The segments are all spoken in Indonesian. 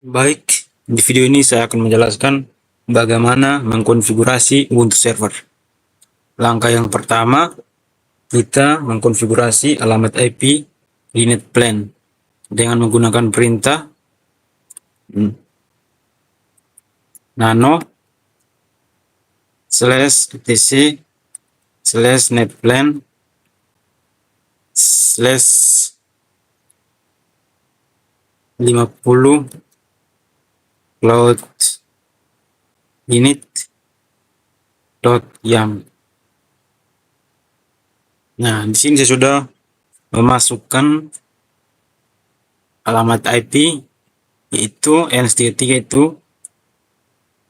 Baik, di video ini saya akan menjelaskan bagaimana mengkonfigurasi Ubuntu Server. Langkah yang pertama, kita mengkonfigurasi alamat IP di NetPlan dengan menggunakan perintah nano /etc /netplan /50 cloud init.yam. Nah, di sini saya sudah memasukkan alamat IP, yaitu ENS33 itu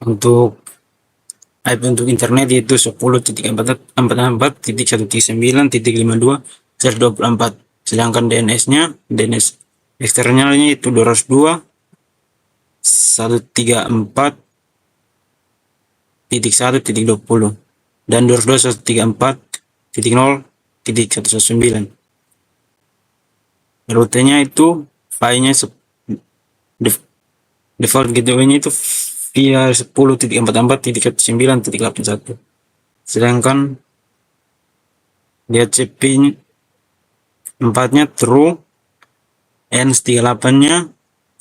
untuk IP untuk internet yaitu 10.44.139.52/24. Sedangkan DNS-nya, DNS eksternalnya itu 202.134.1.20 dan 202.134.0.119. Rutenya itu filenya default gateway-nya itu via 10.44.1.9.81. Sedangkan DHCP 4-nya true, ENS38-nya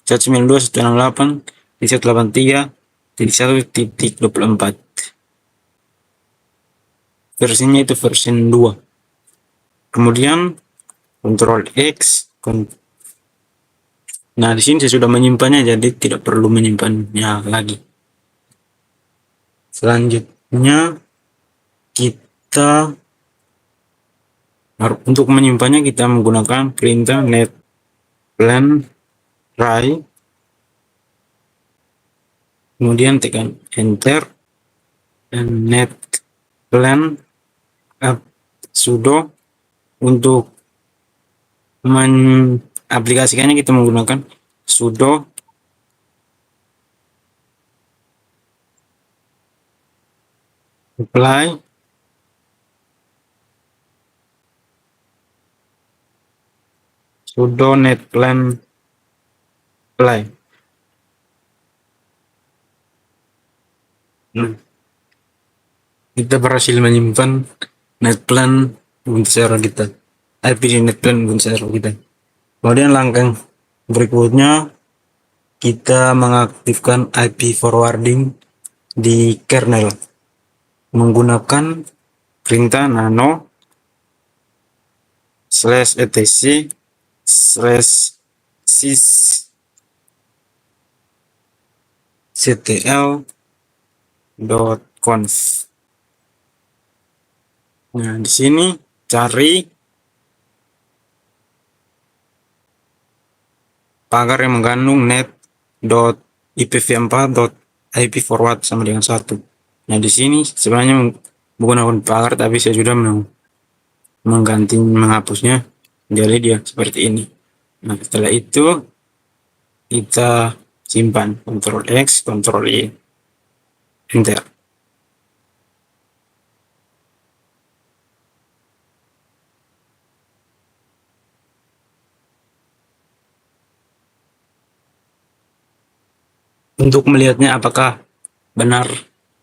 192.168.183.1.24. Versinya itu versi 2. Kemudian Ctrl X. Nah, di sini saya sudah menyimpannya, jadi tidak perlu menyimpannya lagi. Selanjutnya kita untuk menyimpannya kita menggunakan perintah netplan try, kemudian tekan enter, dan netplan sudo. Untuk mengaplikasikannya kita menggunakan sudo apply sudo netplan apply. Kita berhasil menyimpan netplan Ubuntu server kita, IP di netplan Ubuntu server kita. Kemudian langkah berikutnya kita mengaktifkan IP forwarding di kernel menggunakan perintah nano /etc /sysctl.conf. Nah, di sini cari pagar yang mengandung net.ipv4.ip forward sama dengan 1. Nah, di sini sebenarnya menggunakan pagar, tapi saya sudah menghapusnya, jadi dia seperti ini. Nah, setelah itu kita simpan, Ctrl X, Ctrl Y, enter. Untuk melihatnya apakah benar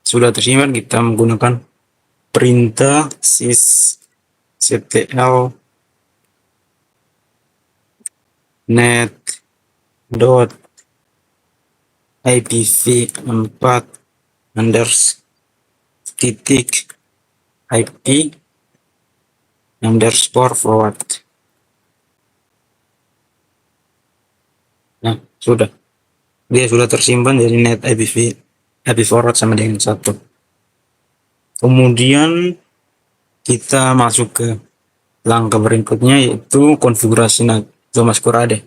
sudah tersimpan, kita menggunakan perintah sysctl net.ipv4 _IP_forward. Nah, sudah. Dia sudah tersimpan dari net IP forward sama dengan 1. Kemudian kita masuk ke langkah berikutnya, yaitu konfigurasi Thomas Corade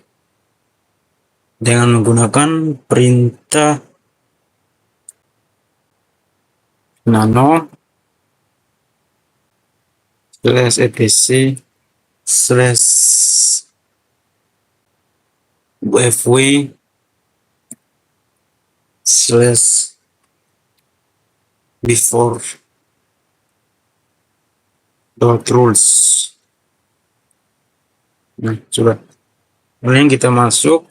dengan menggunakan perintah nano /etc /ufw /before.rules. Nah, sudah. Kemudian kita masuk,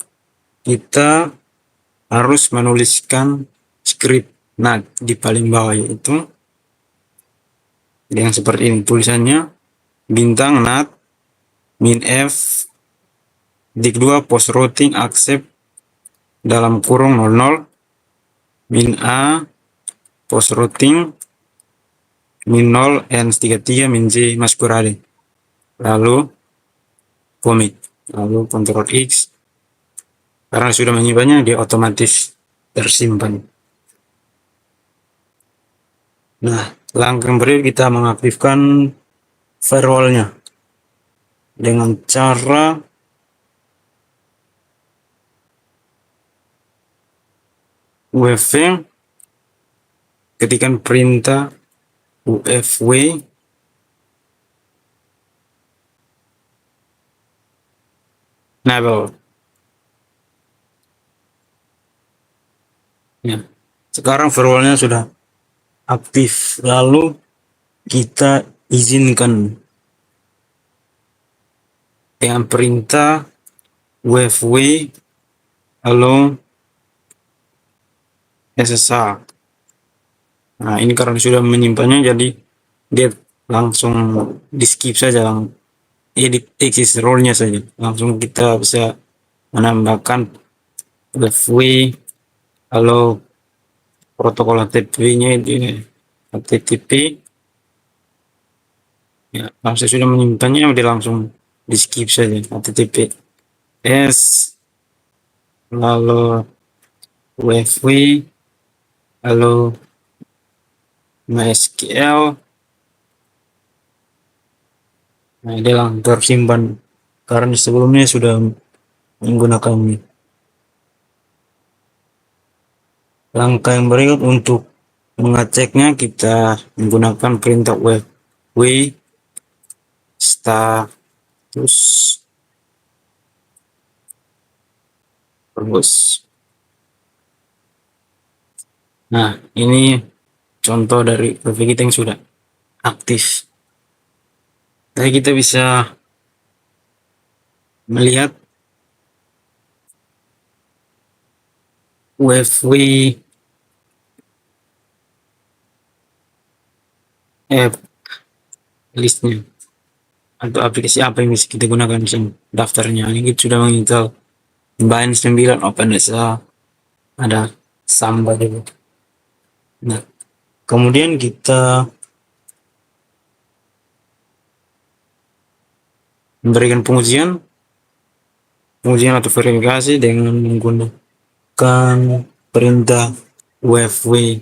kita harus menuliskan script NAT di paling bawah, yaitu dengan seperti ini tulisannya: bintang NAT min F dik 2 post routing accept dalam kurung 00 min A post routing min 0 and 33 min J masquerade, lalu commit, lalu Ctrl X. Karena sudah menyimpannya, dia otomatis tersimpan. Nah, langkah berikut kita mengaktifkan firewall-nya dengan cara UFW, ketikkan perintah UFW enable. Ya, sekarang firewall-nya sudah aktif. Lalu kita izinkan dengan perintah UFW allow SSH. Nah, ini karena sudah menyimpannya, jadi dia langsung di skip saja, edit exit role-nya saja. Langsung kita bisa menambahkan UFW allow protokol HTTP-nya ini HTTP. Ya, kalau saya sudah menyimpannya, dia langsung di skip saja HTTPS lalu UFW lalu MySQL. Nah, dia langsung tersimpan karena sebelumnya sudah menggunakannya. Langkah yang berikut untuk mengeceknya, kita menggunakan perintah UFW status verbose. Nah, ini contoh dari UFW kita yang sudah aktif. Jadi kita bisa melihat UFW app listnya atau aplikasi apa yang bisa kita gunakan di sini daftarnya. Ini kita sudah menginstall Binance 9, OpenSSL, ada Samba juga. Nah, kemudian kita memberikan pengujian atau verifikasi dengan menggunakan perintah UFW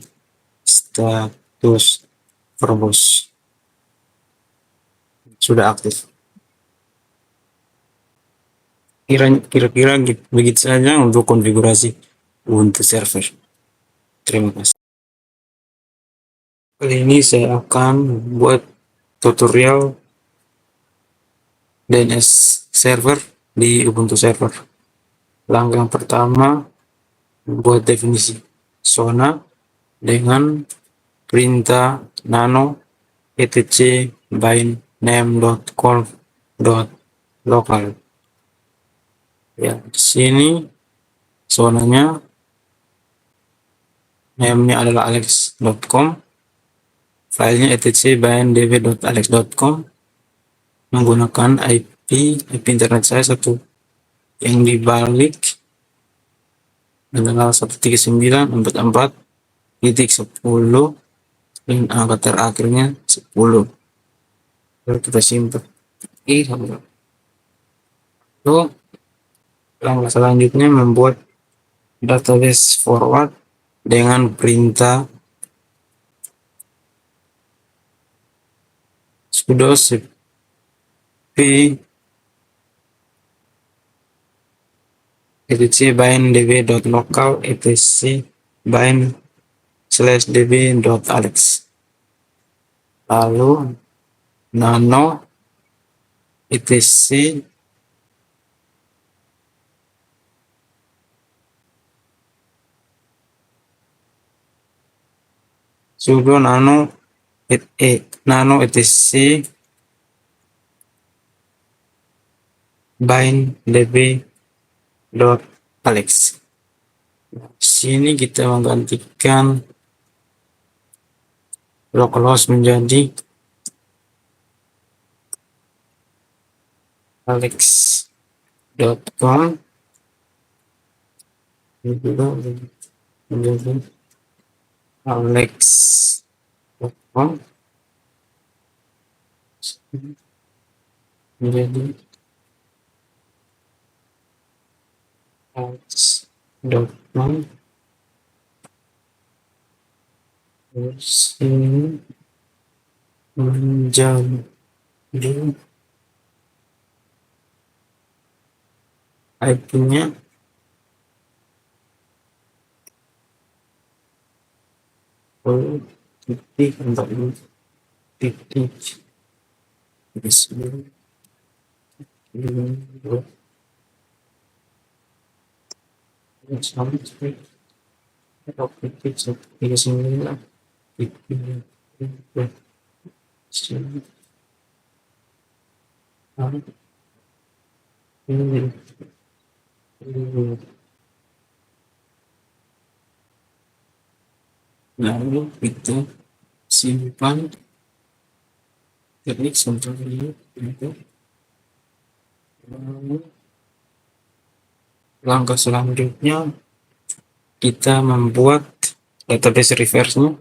status verbose. Sudah aktif. Kira-kira begitu saja untuk konfigurasi Ubuntu server. Terima kasih. Kali ini saya akan buat tutorial DNS server di Ubuntu server. Langkah yang pertama, buat definisi zona dengan perintah nano etc bind name.conf.local. Ya, di sini zonanya name-nya adalah alex.com, filenya etc bind db.alex.com, menggunakan IP internet saya satu yang dibalik adalah 139.44.10 dan angka terakhirnya 10. Lalu kita simpan. Lalu langkah selanjutnya membuat database forward dengan perintah sudo cp etc bind db.local etc bind /db.alex, lalu nano etc sudo nano etc bind db.alex. Sini kita menggantikan localhost menjadi alex.com, juga menjadi alex.com, menjadi alex.com. Sini menjadi IP-nya titik untuk titik disebut titik 39 titik lalu kita simpan teknik contohnya itu. Lalu langkah selanjutnya kita membuat database reverse-nya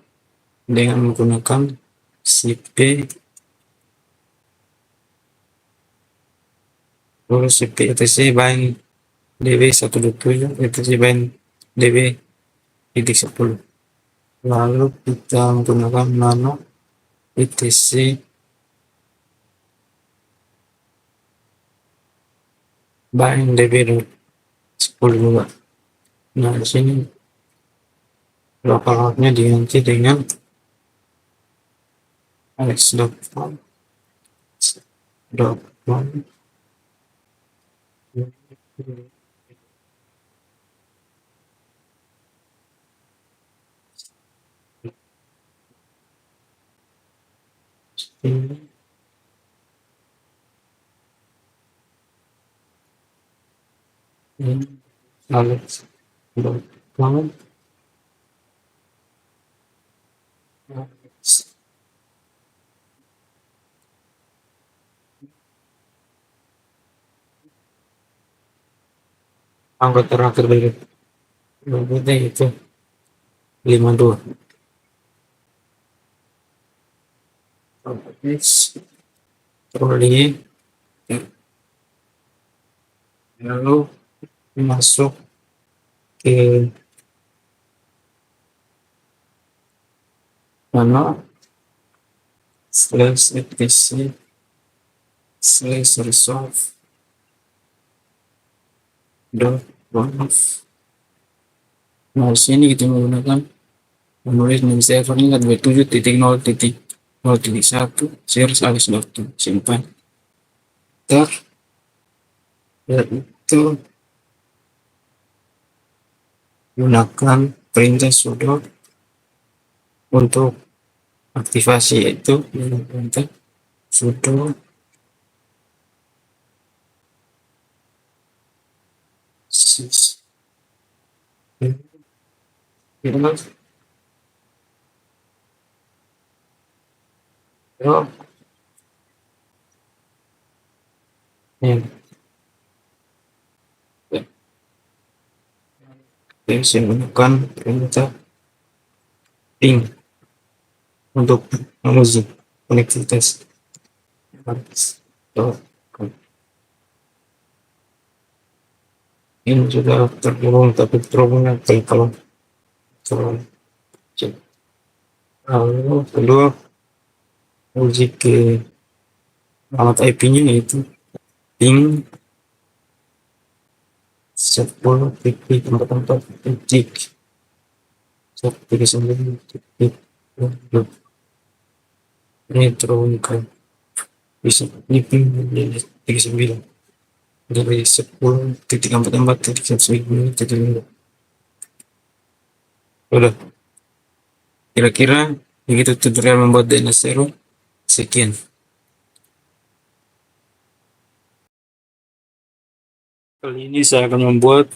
dengan menggunakan cp cp etc bind db 127 etc bind db titik 10. Lalu kita menggunakan nano etc bind db 10 juga. Nah, di sini localhost-nya diganti dengan alex.com alex.com angka terakhir dari berikutnya itu 52. Terus lalu masuk ke mana slash etc slash resolve dot bonus. Nah, di sini kita menggunakan menulis server ini 27.0.0.1 series alex.com simpan ter yaitu gunakan perintah sudo untuk aktivasi, yaitu perintah sudo sys saya menggunakan perintah ping untuk menguji konektivitas. Ini sudah terhubung, tapi terhubungnya kalau lalu kedua uji ke alamat IP-nya yaitu ping 10 titik 44 titik 139 titik 20. Ini terhubungkan bisa ini ping 39 dari 10 titik 44 titik 139 titik 5. Udah, kira-kira begitu tutorial membuat DNS server. Sekian. Kali ini saya akan membuat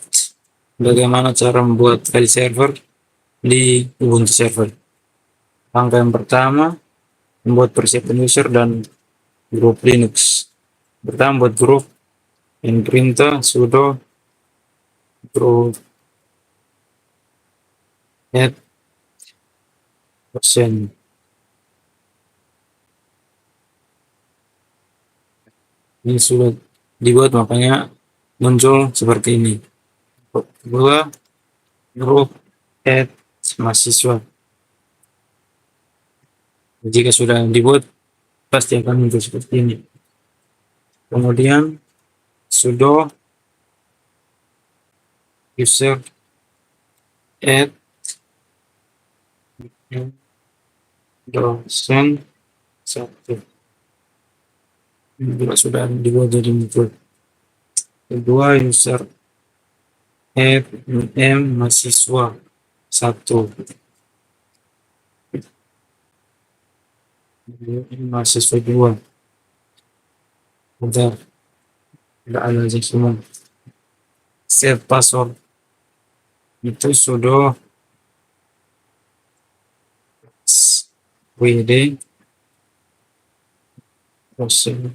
bagaimana cara membuat file server di Ubuntu server. Langkah yang pertama, membuat persiapan user dan grup Linux. Pertama, buat grup yang perintah sudo grup add persen. Ini sudah dibuat, makanya muncul seperti ini. Kedua, grup add mahasiswa. Jika sudah dibuat, pasti akan muncul seperti ini. Kemudian sudo user add dosen satu. Ini juga sudah dibuat jadi muncul. Kedua, user add mahasiswa satu. Mahasiswa dua. Udah ada aja semua. Set password itu sudo wd dosen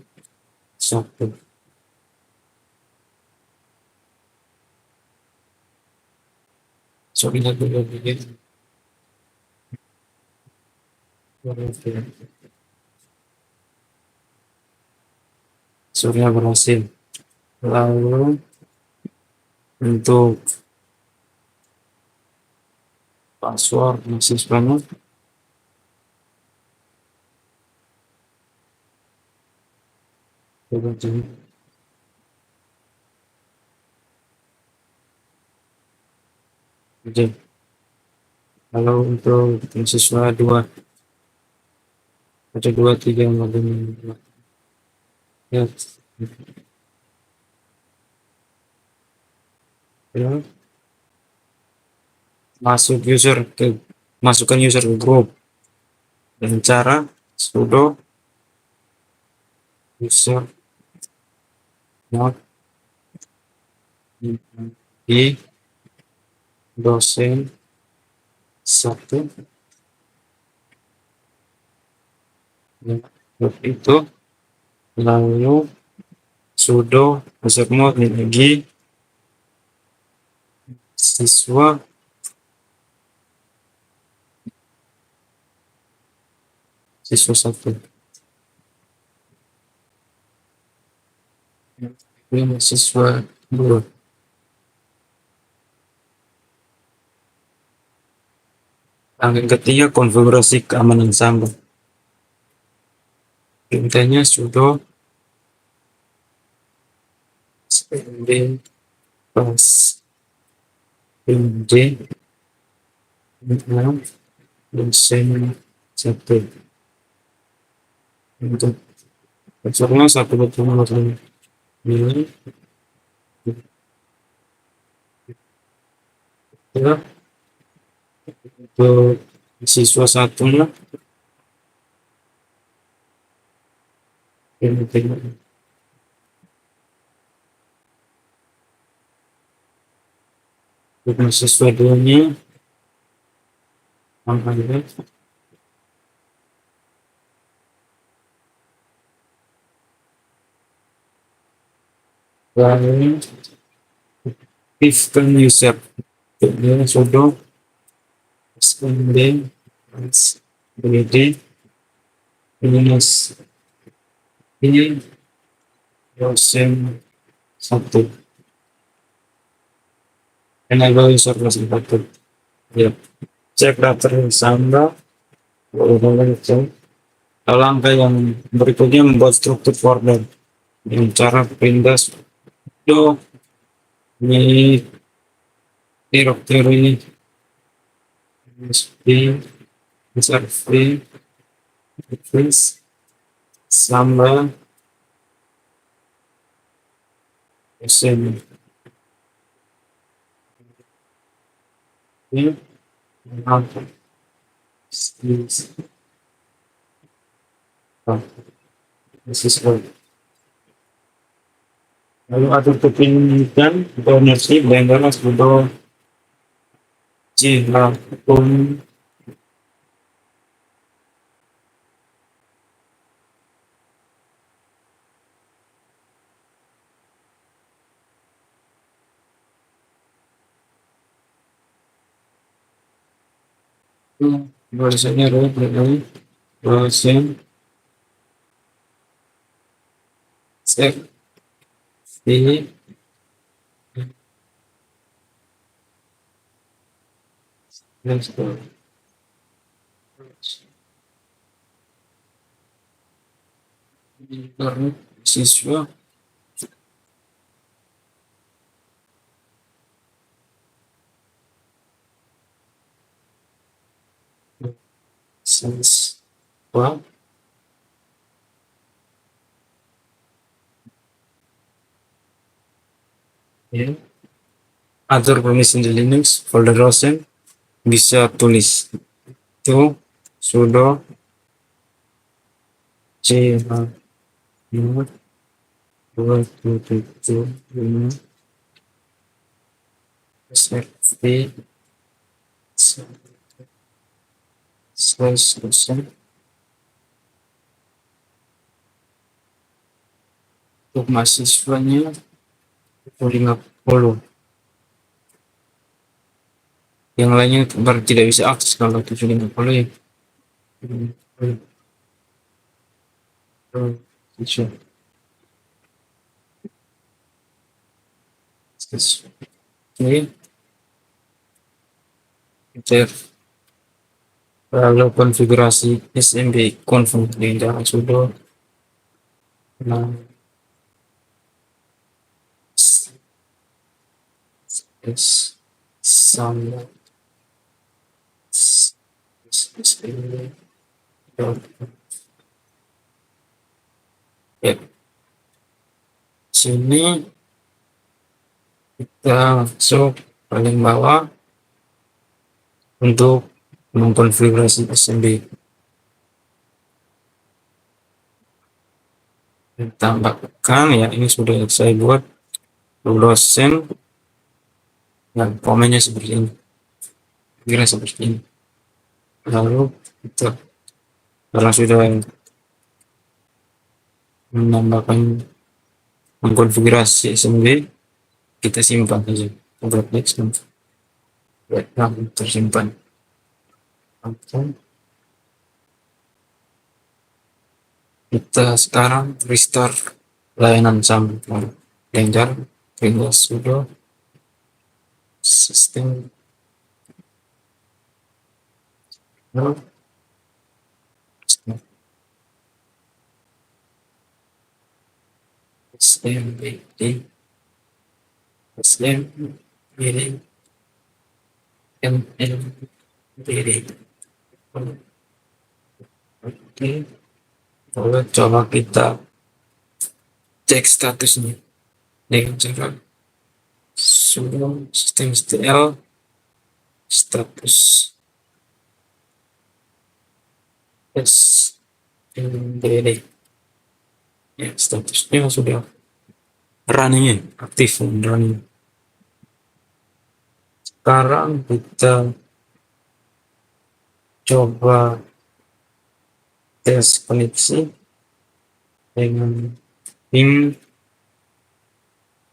satu. So lihat dulu begini. Sudah berhasil. Lalu untuk password mahasiswanya jadi kalau untuk mahasiswa dua ada dua tiga lima ya, ya. Masukkan user ke grup dengan cara sudo user not di dosen satu itu, lalu sudo usermod lagi siswa satu. Ini mahasiswa dua. Yang ketiga, konfigurasi keamanan sambung. Perintahnya sudo spd pas md dosen satu. Untuk passwordnya 125 ini ya. Untuk siswa satunya ini untuk mahasiswa duanya angkanya lalu ifkan user ini sudo spd bd minus ini dosen satu. Enable user dosen satu ya. Cek daftar samba. Langkah yang berikutnya membuat struktur folder dengan cara pindah sudo ini directory usb besar free samba dosen ini this is what Lalu atur kepemilikan ownership dan jelas sudah dilakukan. Bahasanya adalah bahasa safety karena siswa siswa ya atur permission di Linux folder dosen bisa tulis itu sudo c dua tujuh lima sfp slash dosen untuk mahasiswanya 50, yang lainnya tidak bisa akses kalau 750 ya. Oke, lalu konfigurasi SMB config dengan sudo sama ya. Sini kita masuk paling bawah untuk mengkonfigurasi SMB. Tambahkan ya, ini sudah saya buat dosen dan komennya seperti ini, kira seperti ini. Lalu kita karena sudah menambahkan mengkonfigurasi SMB, kita simpan saja. Buat next tersimpan. Kita sekarang restart layanan sama Ranger sudah sistem SMBD MLBD oke. Lalu coba kita cek statusnya dengan cara sudo systemctl status SMBD ya, statusnya sudah running, aktif running. Sekarang kita coba tes koneksi dengan ping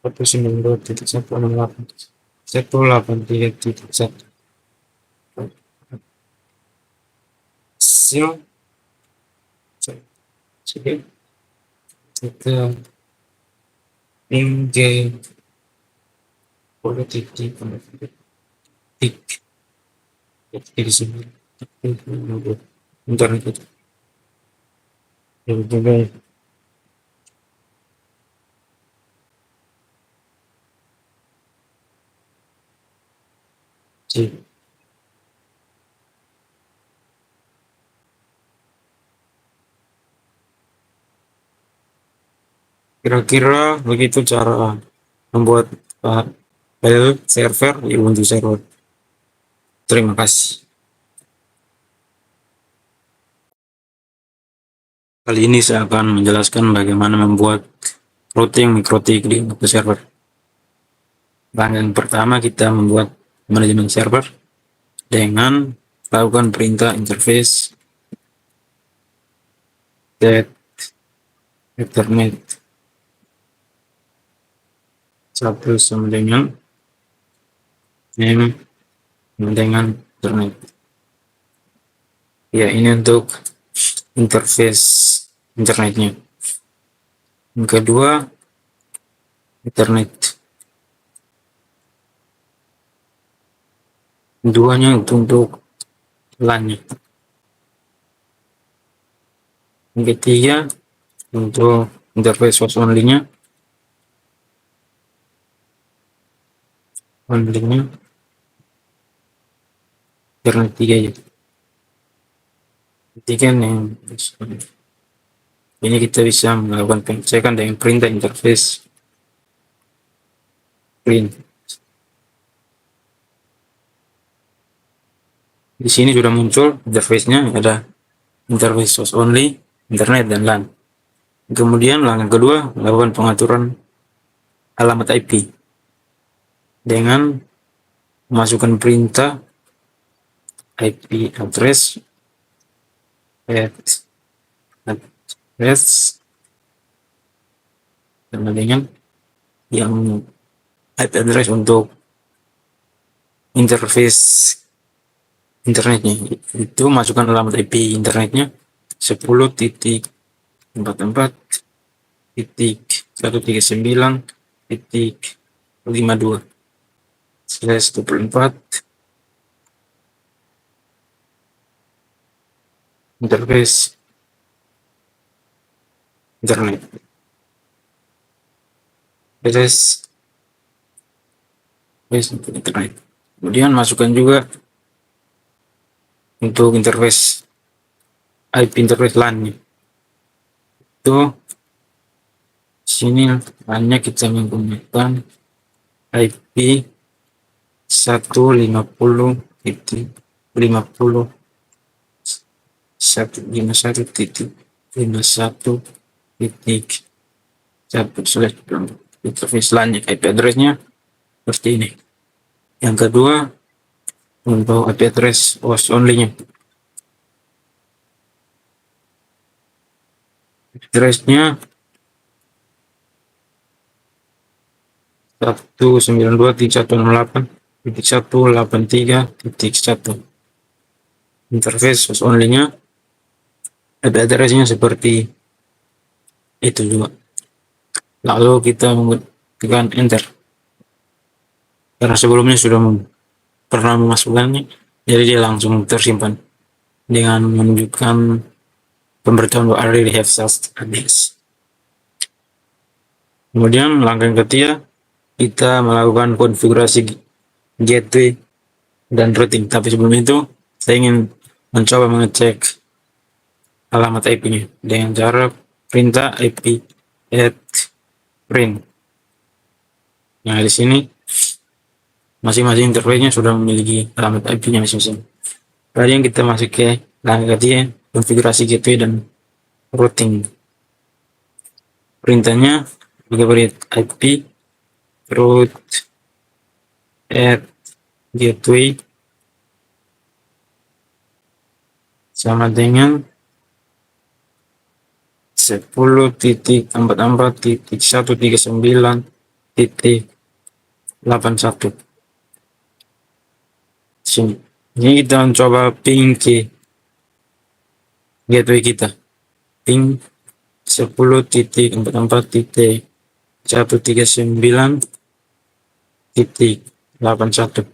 192.168.1 hasil kita ping G politik di sini internet itu juga kira-kira begitu cara membuat file server di Ubuntu server. Terima kasih. Kali ini saya akan menjelaskan bagaimana membuat routing mikrotik di Ubuntu server. Langkah yang pertama kita membuat manajemen server dengan lakukan perintah interface get ethernet 1 sama dengan name dengan internet. Ya, ini untuk interface internetnya. Yang kedua, internet. Keduanya untuk LAN-nya. Yang ketiga, untuk interface host only-nya. Internet 3 ya. Ketiga yang ini kita bisa melakukan pengecekan dengan perintah interface print. Di sini sudah muncul interface-nya, ada interface host only, internet, dan LAN. Kemudian langkah kedua, melakukan pengaturan alamat IP dengan memasukkan perintah IP address sama dengan yang IP address untuk interface internetnya, itu masukkan alamat IP internetnya 10.44.139.52/24 interface internet. Internet. Kemudian masukkan juga untuk interface IP interface LAN-nya. Itu sini hanya kita menggunakan IP 150.151.51.1 interface LAN-nya. IP address-nya seperti ini. Yang kedua, untuk IP address host only-nya. Address-nya 192.168.183.1. Interface host only-nya, IP address-nya seperti itu juga. Lalu kita tekan enter. Karena sebelumnya sudah pernah memasukkannya, jadi dia langsung tersimpan dengan menunjukkan pemberitahuan bahwa already have such address. Kemudian langkah yang ketiga, kita melakukan konfigurasi gateway dan routing. Tapi sebelum itu, saya ingin mencoba mengecek alamat IP-nya dengan cara perintah IP add print. Nah, di sini masing-masing interface-nya sudah memiliki alamat IP-nya masing-masing. Kemudian kita masuk ke langkah ketiga, konfigurasi gateway dan routing. Perintahnya sebagai IP root add gateway sama dengan 10.44.139.81. Sini. Ini kita mencoba ping ke gateway kita. Ping 10.44.139.81.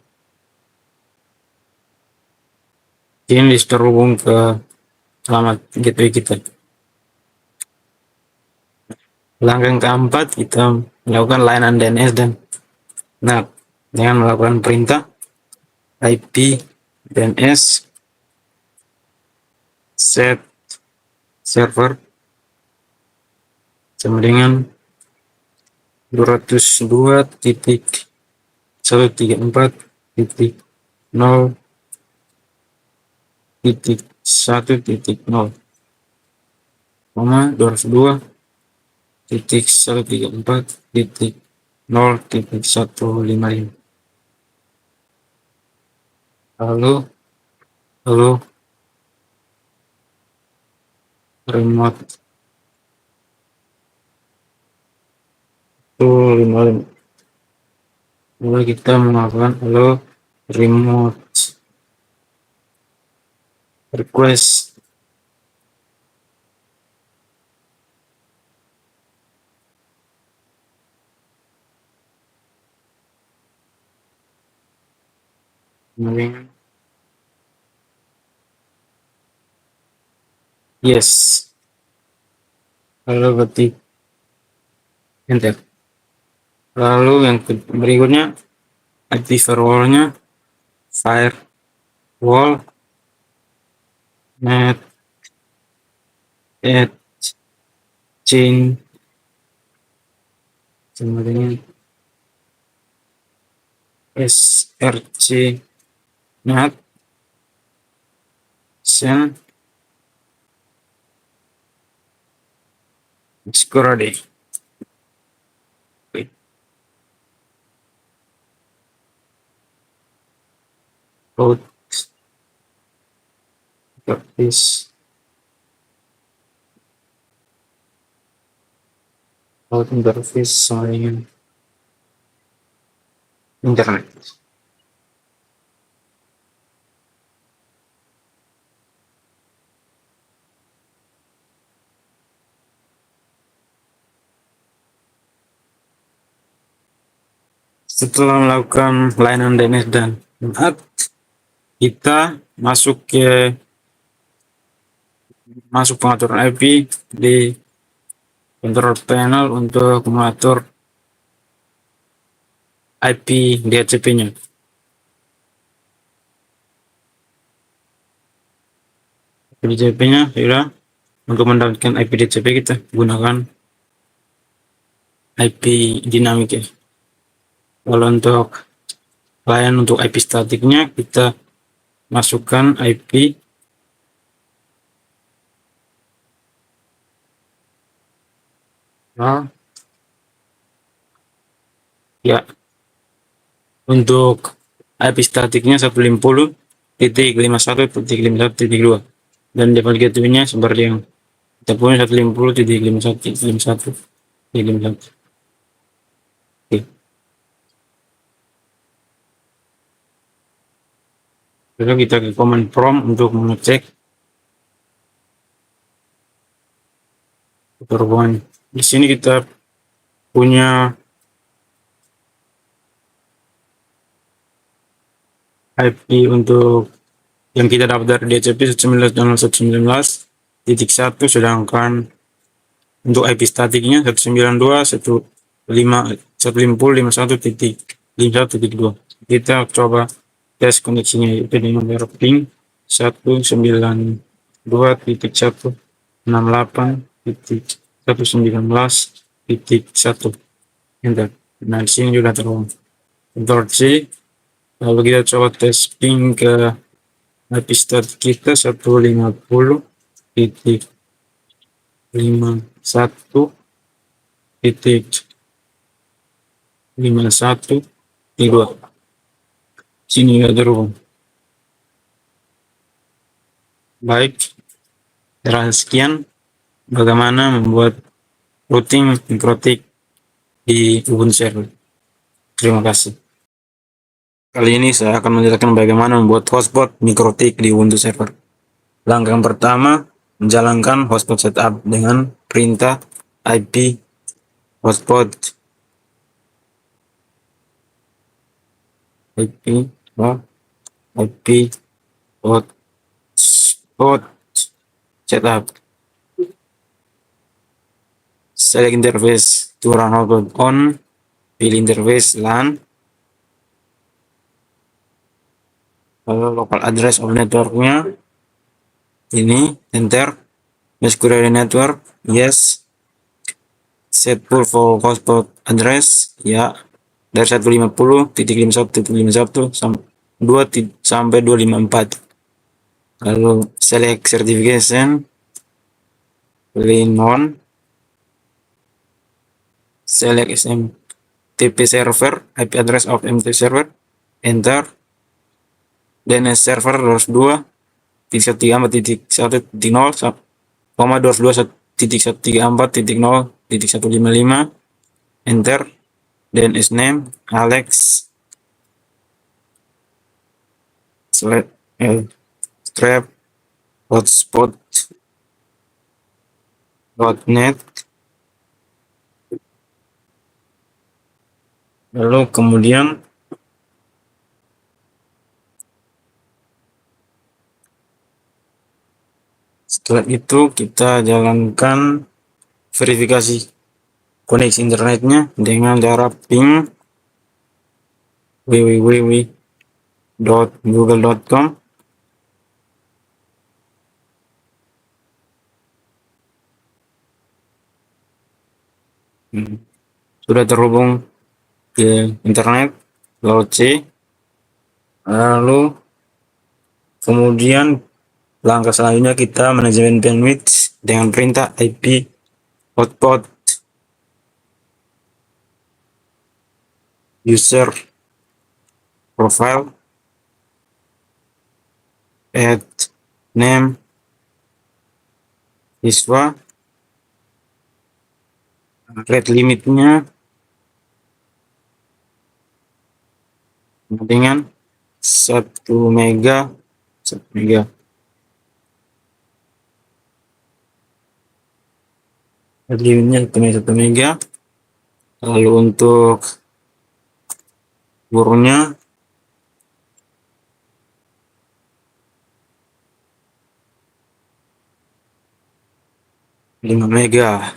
Ini terhubung ke alamat gateway kita. Langkah yang keempat, kita melakukan layanan DNS dan NAT dengan melakukan perintah IP DNS set server sama dengan 202.134.0.1.0, 202 titik 134 titik 0 titik 155. Lalu remote 155. Lalu kita melakukan remote request. Yes. Lalu ketik enter. Lalu yang berikutnya IP firewall-nya firewall net at chain sama dengan src net sen security. Code interface sama dengan internet. Setelah melakukan layanan DNS dan NAT, kita masuk pengaturan IP di control panel untuk mengatur IP DHCP-nya. DHCP-nya sudah. Untuk mendapatkan IP DHCP kita gunakan IP dinamik ya. Kalau untuk layanan untuk IP statiknya kita masukkan IP ya. Untuk IP statiknya 150.51.51.2 dan default gateway-nya seperti yang kita punya 150.51.51.51. Oke. Lalu kita ke command prompt untuk mengecek perubahan. Di sini kita punya IP untuk yang kita dapat dari DHCP 119.119.1, sedangkan untuk IP statiknya 192.150.51.51.2. Kita coba tes koneksinya, yaitu dengan ping 192.168.119.1. Enter. Nah, di sini juga terhubung. Ctrl C. Lalu kita coba tes ping ke IP statik kita 150.51.2. Sini ya terhubung. Baik, sekian bagaimana membuat routing mikrotik di Ubuntu server. Terima kasih. Kali ini saya akan menjelaskan bagaimana membuat hotspot mikrotik di Ubuntu server. Langkah yang pertama, menjalankan hotspot setup dengan perintah IP hotspot hotspot setup. Select interface to run hotspot on, pilih interface LAN, lalu local address of networknya ini, enter. Security network, yes. Set pool for hotspot address, ya, dari 150.51.51 sampai 254. Lalu select certification, pilih non, select SMTP server, IP address of MTP server, enter, DNS server 202.134.1.0, 202.1.1.0.155, enter, DNS name Alex select strap hotspot.net, lalu kemudian setelah itu kita jalankan verifikasi koneksi internetnya dengan cara ping www.google.com. Sudah terhubung ke internet, lalu C, lalu kemudian langkah selanjutnya kita manajemen bandwidth dengan perintah IP hotspot user profile add name siswa, rate limitnya dengan 1 mega, 1 mega. Rate limitnya 1 mega. Lalu untuk gurunya lima mega.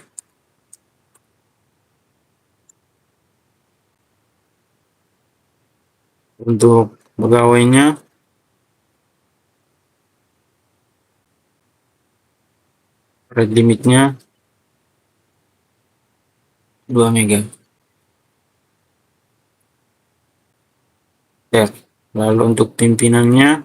Untuk pegawainya rate limitnya 2 mega. Ya. Lalu untuk pimpinannya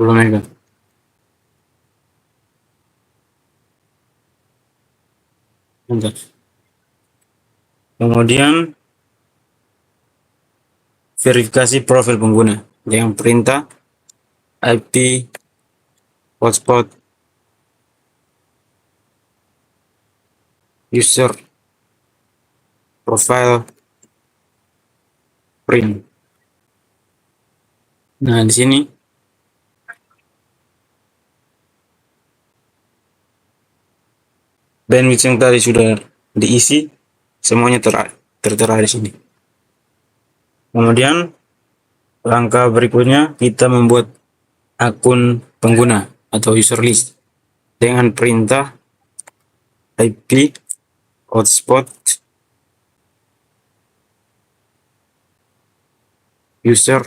mega. Bentar. Kemudian verifikasi profil pengguna dengan perintah IP hotspot user profile print. Nah, di sini bandwidth yang tadi sudah diisi semuanya tertera di sini. Kemudian langkah berikutnya kita membuat akun pengguna atau user list dengan perintah IP hotspot user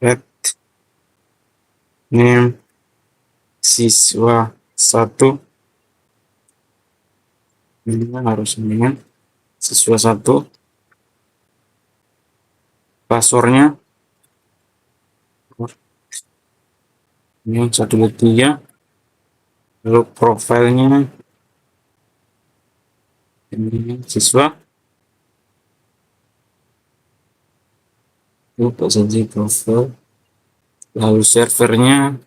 at name siswa 1, ini harus dengan siswa 1, passwordnya ini 123, lalu profilnya ini siswa, lupa saja profil, lalu servernya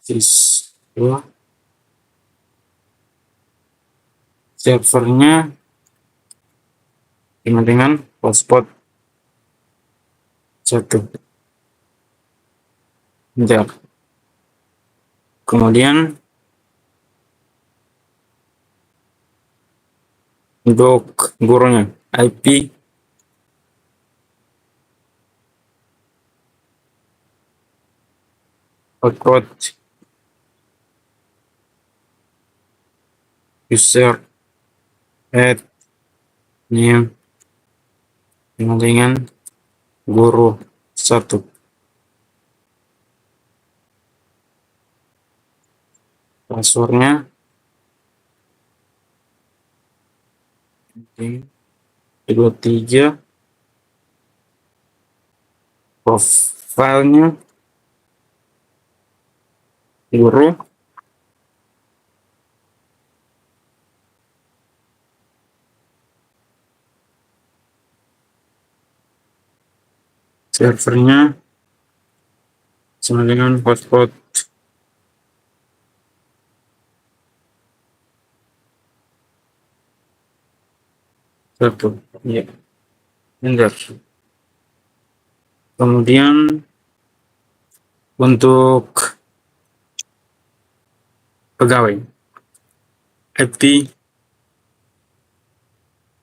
siswa, servernya dengan hotspot 1. Bentar. Kemudian untuk gurunya IP hotspot user at name dengan guru 1. Passwordnya Kedua tiga, profilnya guru, servernya sama dengan hotspot satu. Ya, enter. Kemudian untuk pegawai, IP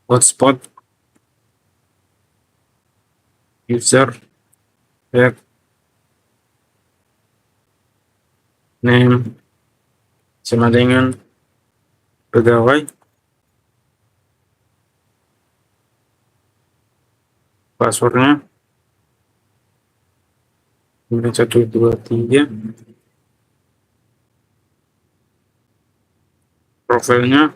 hotspot user add name sama dengan pegawai, passwordnya kemudian 123, profilnya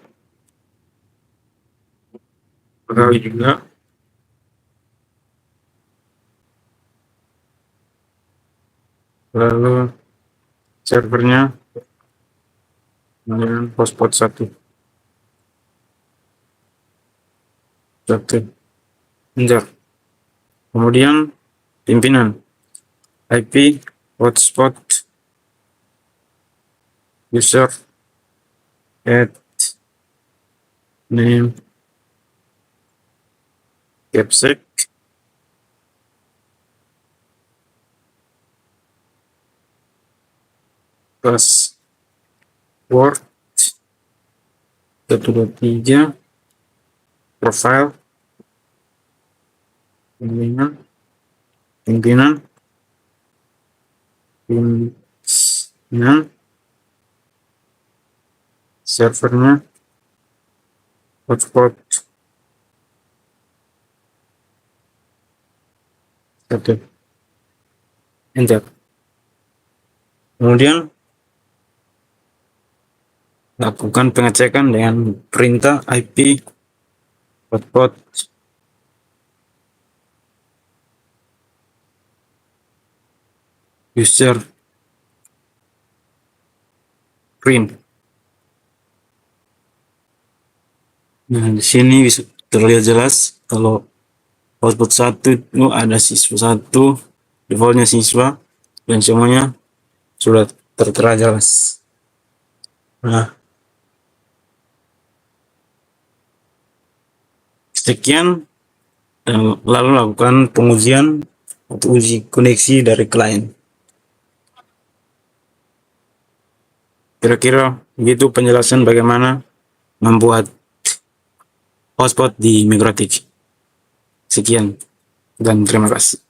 pegawai juga, lalu servernya dengan hotspot satu. Enter. Kemudian pimpinan, IP hotspot user add name capsec password 123, profile pimpinan pimpinan servernya hotspot satu. Enter. Kemudian lakukan pengecekan dengan perintah IP hotspot user print. Nah, di sini bisa terlihat jelas kalau hotspot satu itu ada siswa satu, defaultnya siswa, dan semuanya sudah tertera jelas. Nah, sekian, dan lalu lakukan pengujian atau uji koneksi dari klien. Kira-kira begitu penjelasan bagaimana membuat hotspot di MikroTik. Sekian dan terima kasih.